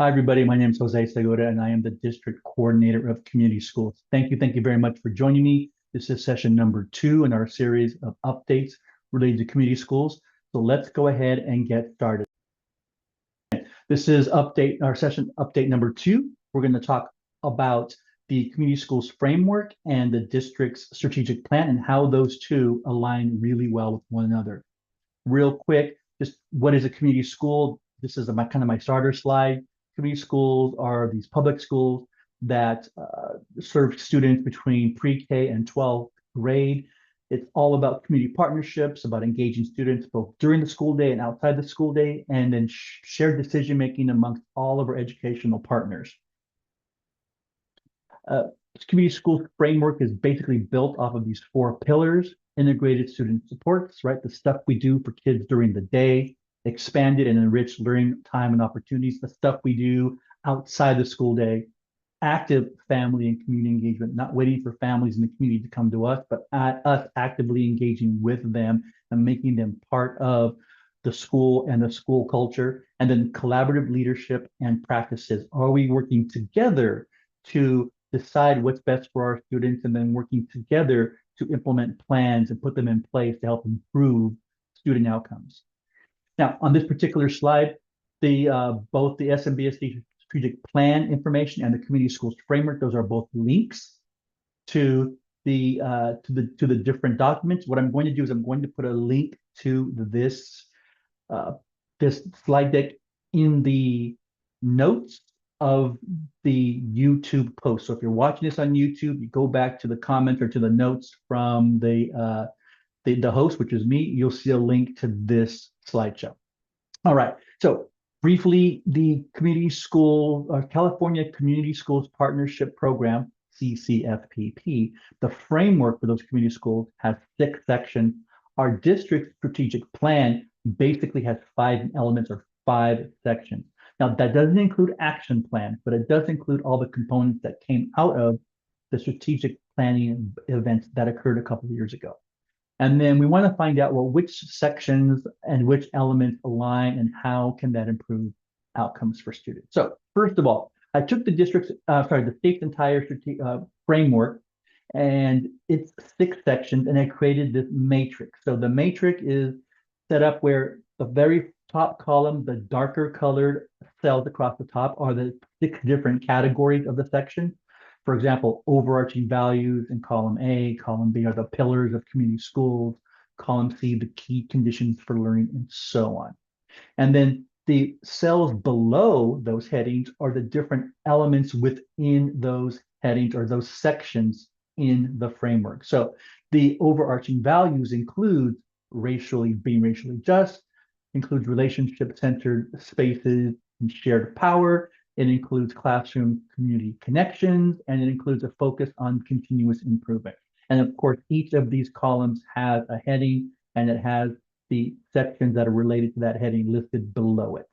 Hi, everybody. My name is Jose Segura, and I am the District Coordinator of Community Schools. Thank you very much for joining me. This is session number 2 in our series of updates related to community schools. So let's go ahead and get started. This is our session update number 2. We're going to talk about the community schools framework and the district's strategic plan and how those two align really well with one another. Real quick, just what is a community school? This is my starter slide. Community schools are these public schools that serve students between pre-K and 12th grade. It's all about community partnerships, about engaging students both during the school day and outside the school day, and then shared decision-making amongst all of our educational partners. Community schools framework is basically built off of these 4 pillars: integrated student supports, right? The stuff we do for kids during the day, expanded and enriched learning time and opportunities, the stuff we do outside the school day, active family and community engagement, not waiting for families in the community to come to us, but us actively engaging with them and making them part of the school and the school culture, and then collaborative leadership and practices. Are we working together to decide what's best for our students and then working together to implement plans and put them in place to help improve student outcomes? Now, on this particular slide, both the SMBSD Strategic Plan information and the Community Schools Framework, those are both links to the different documents. What I'm going to do is I'm going to put a link to this slide deck in the notes of the YouTube post. So if you're watching this on YouTube, you go back to the comments or to the notes from the host, which is me, you'll see a link to this slideshow. All right, so briefly, the California Community Schools Partnership Program, CCSPP, the framework for those community schools has 6 sections. Our district strategic plan basically has 5 elements or 5 sections. Now, that doesn't include action plan, but it does include all the components that came out of the strategic planning events that occurred a couple of years ago. And then we want to find out, well, which sections and which elements align and how can that improve outcomes for students. So first of all, I took the state's entire framework, and it's 6 sections, and I created this matrix. So the matrix is set up where the very top column, the darker colored cells across the top, are the 6 different categories of the section. For example, overarching values in column A, column B are the pillars of community schools, column C, the key conditions for learning, and so on. And then the cells below those headings are the different elements within those headings or those sections in the framework. So the overarching values include being racially just, includes relationship-centered spaces and shared power. It includes classroom community connections, and it includes a focus on continuous improvement. And of course, each of these columns has a heading, and it has the sections that are related to that heading listed below it.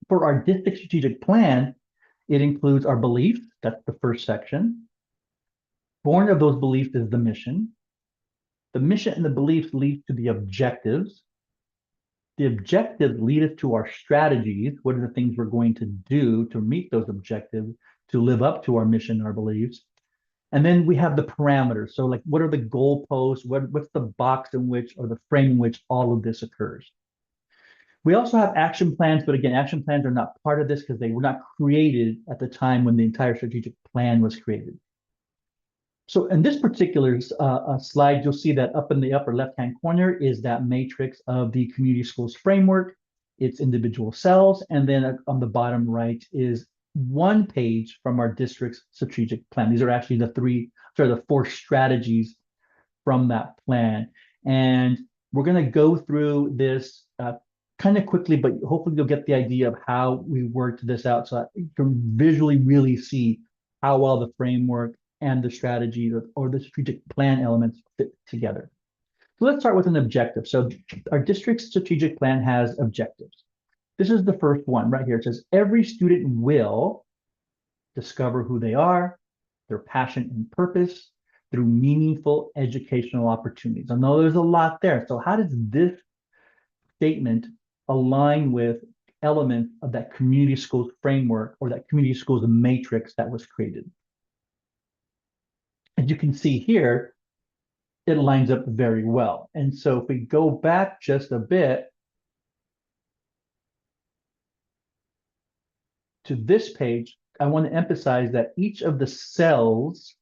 For our district strategic plan, it includes our beliefs. That's the first section. Born of those beliefs is the mission. The mission and the beliefs lead to the objectives. The objectives lead us to our strategies. What are the things we're going to do to meet those objectives, to live up to our mission, our beliefs? And then we have the parameters. So like, what are the goalposts? What's the box in which, or the frame in which all of this occurs? We also have action plans, but again, action plans are not part of this because they were not created at the time when the entire strategic plan was created. So in this particular slide, you'll see that up in the upper left-hand corner is that matrix of the community schools framework, its individual cells, and then on the bottom right is 1 page from our district's strategic plan. These are actually the 4 strategies from that plan. And we're going to go through this kind of quickly, but hopefully you'll get the idea of how we worked this out so you can visually really see how well the framework and the strategy or the strategic plan elements fit together. So let's start with an objective. So our district strategic plan has objectives. This is the first one right here. It says every student will discover who they are, their passion and purpose through meaningful educational opportunities. I know there's a lot there. So how does this statement align with elements of that community schools framework or that community schools matrix that was created. As you can see here, it lines up very well. And so if we go back just a bit to this page, I want to emphasize that each of the cells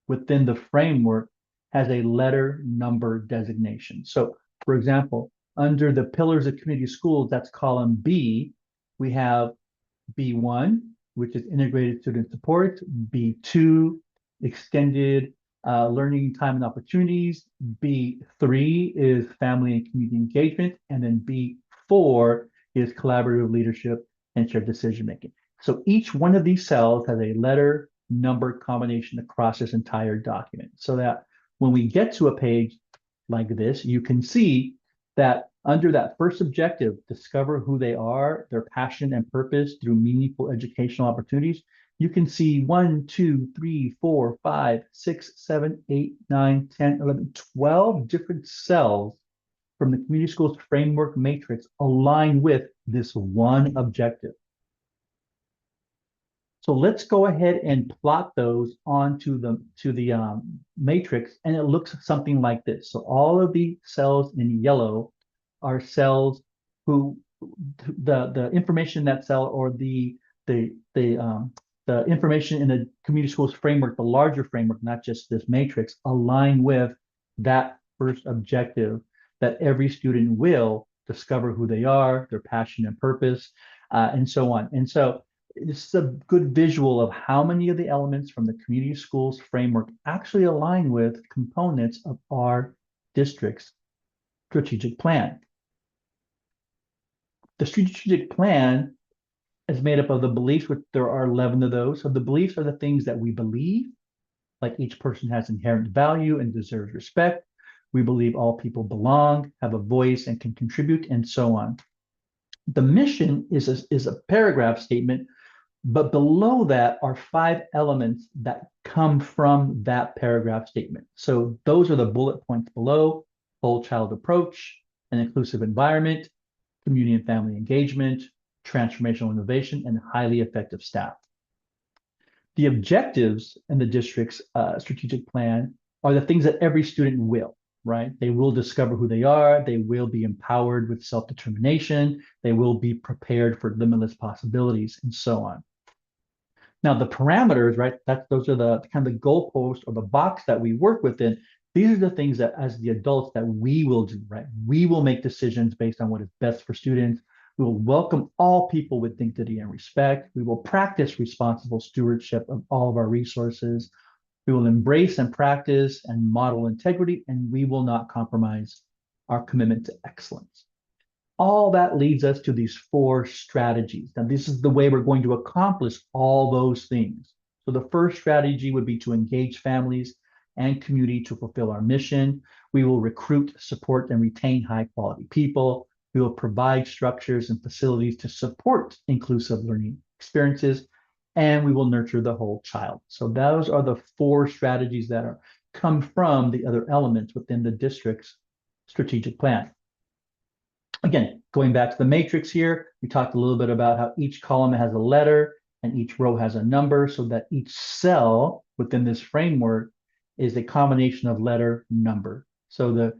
within the framework has a letter number designation. So, for example, under the pillars of community schools, that's column B, we have B1, which is integrated student support, B2, extended learning time and opportunities, B3 is family and community engagement, and then B4 is collaborative leadership and shared decision making. So each one of these cells has a letter number combination across this entire document, so that when we get to a page like this, you can see that under that first objective, discover who they are, their passion and purpose through meaningful educational opportunities, you can see 1, 2, 3, 4, 5, 6, 7, 8, 9, 10, 11, 12 different cells from the community schools framework matrix align with this one objective. So let's go ahead and plot those onto the matrix, and it looks something like this. So all of the cells in yellow are cells who the information in that cell or the information in the community schools framework, the larger framework, not just this matrix, align with that first objective, that every student will discover who they are, their passion and purpose, and so on. And so this is a good visual of how many of the elements from the community schools framework actually align with components of our district's strategic plan. The strategic plan is made up of the beliefs, which there are 11 of those. So the beliefs are the things that we believe, like each person has inherent value and deserves respect. We believe all people belong, have a voice, and can contribute, and so on. The mission is a paragraph statement, but below that are 5 elements that come from that paragraph statement. So those are the bullet points below: whole child approach, an inclusive environment, community and family engagement, transformational innovation, and highly effective staff. The objectives in the district's strategic plan are the things that every student will, right? They will discover who they are. They will be empowered with self-determination. They will be prepared for limitless possibilities, and so on. Now, the parameters, right? Those are the kind of the goalpost or the box that we work within. These are the things that, as the adults, that we will do, right? We will make decisions based on what is best for students. We will welcome all people with dignity and respect. We will practice responsible stewardship of all of our resources. We will embrace and practice and model integrity, and we will not compromise our commitment to excellence. All that leads us to these 4 strategies. Now, this is the way we're going to accomplish all those things. So the first strategy would be to engage families and community to fulfill our mission. We will recruit, support, and retain high-quality people. We will provide structures and facilities to support inclusive learning experiences, and we will nurture the whole child. So those are the 4 strategies that come from the other elements within the district's strategic plan. Again, going back to the matrix here, we talked a little bit about how each column has a letter and each row has a number, so that each cell within this framework is a combination of letter number. So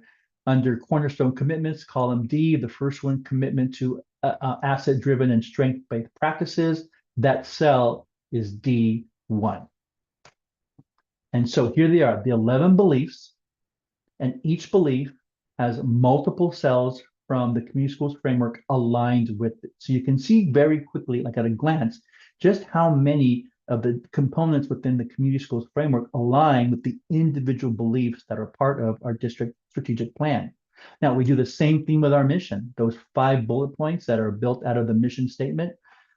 under cornerstone commitments, column D, the first one, commitment to asset-driven and strength-based practices, that cell is D1. And so here they are, the 11 beliefs, and each belief has multiple cells from the community schools framework aligned with it. So you can see very quickly, like at a glance, just how many of the components within the community schools framework align with the individual beliefs that are part of our district strategic plan. Now, we do the same thing with our mission. Those 5 bullet points that are built out of the mission statement,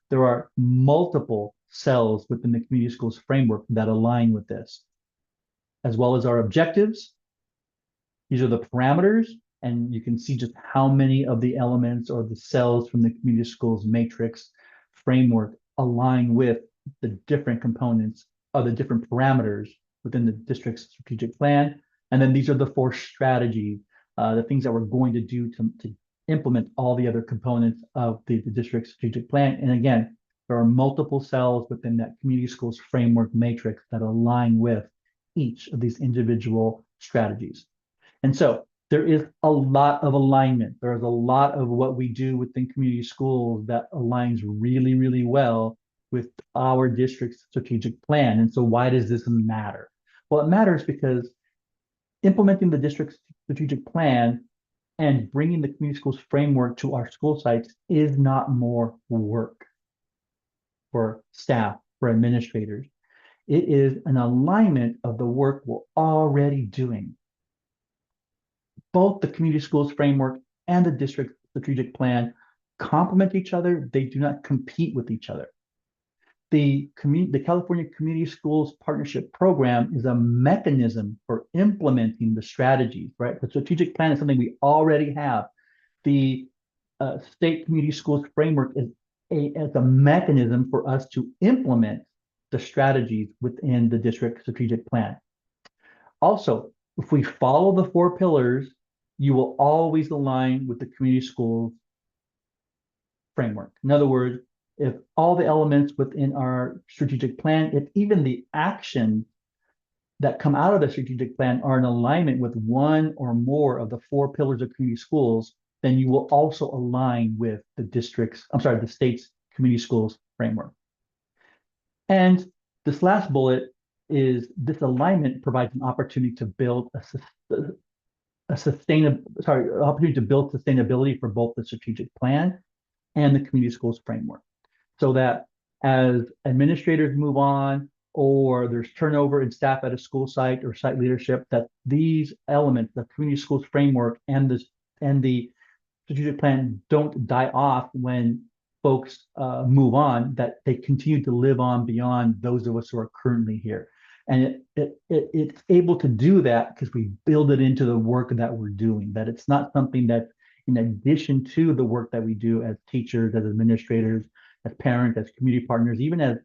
there are multiple cells within the community schools framework that align with this, as well as our objectives. These are the parameters, and you can see just how many of the elements or the cells from the community schools matrix framework align with the different components of the different parameters within the district's strategic plan. And then these are the 4 strategies, the things that we're going to do to implement all the other components of the district strategic plan. And again, there are multiple cells within that community schools framework matrix that align with each of these individual strategies. And so there is a lot of alignment. There is a lot of what we do within community schools that aligns really, really well with our district's strategic plan. And so why does this matter? Well, it matters because implementing the district's strategic plan and bringing the community schools framework to our school sites is not more work for staff, for administrators. It is an alignment of the work we're already doing. Both the community schools framework and the district strategic plan complement each other. They do not compete with each other. The California Community Schools Partnership Program is a mechanism for implementing the strategies, right? The strategic plan is something we already have. The state community schools framework is as a mechanism for us to implement the strategies within the district strategic plan. Also, if we follow the 4 pillars, you will always align with the community schools framework. In other words, if all the elements within our strategic plan, if even the actions that come out of the strategic plan are in alignment with one or more of the 4 pillars of community schools, then you will also align with the state's community schools framework. And this last bullet is this alignment provides an opportunity to build opportunity to build sustainability for both the strategic plan and the community schools framework, so that as administrators move on or there's turnover in staff at a school site or site leadership, that these elements, the community schools framework and the strategic plan, don't die off when folks move on, that they continue to live on beyond those of us who are currently here. And it's able to do that because we build it into the work that we're doing, that it's not something that's in addition to the work that we do as teachers, as administrators, as parents, as community partners, even as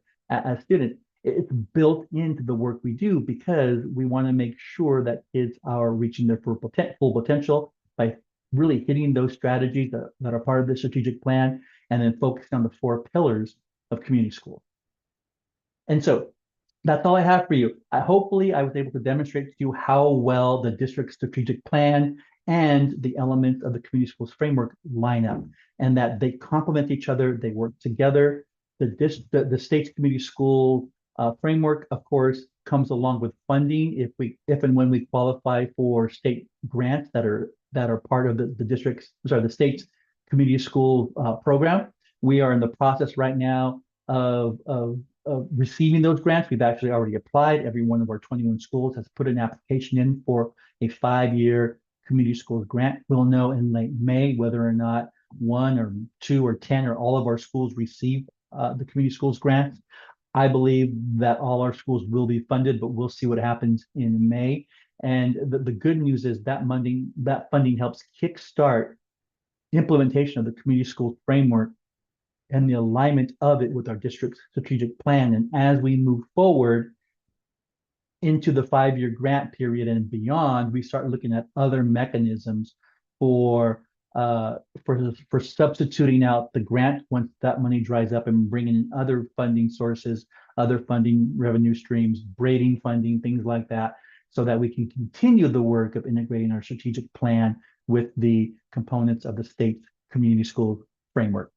students. It's built into the work we do because we want to make sure that kids are reaching their full potential by really hitting those strategies that are part of the strategic plan, and then focusing on the 4 pillars of community school. And so that's all I have for you. Hopefully I was able to demonstrate to you how well the district strategic plan and the elements of the community schools framework line up, and that they complement each other, they work together. The state's community school framework, of course, comes along with funding if and when we qualify for state grants that are part of the state's community school program. We are in the process right now of receiving those grants. We've actually already applied. Every one of our 21 schools has put an application in for a 5-year community schools grant. We'll know in late May whether or not 1 or 2 or 10 or all of our schools receive the community schools grants. I believe that all our schools will be funded, but we'll see what happens in May. And the good news is that funding helps kickstart implementation of the community schools framework and the alignment of it with our district's strategic plan. And as we move forward into the 5-year grant period and beyond, we start looking at other mechanisms for substituting out the grant once that money dries up, and bringing in other funding sources, other funding revenue streams, braiding funding, things like that, so that we can continue the work of integrating our strategic plan with the components of the state's community school framework.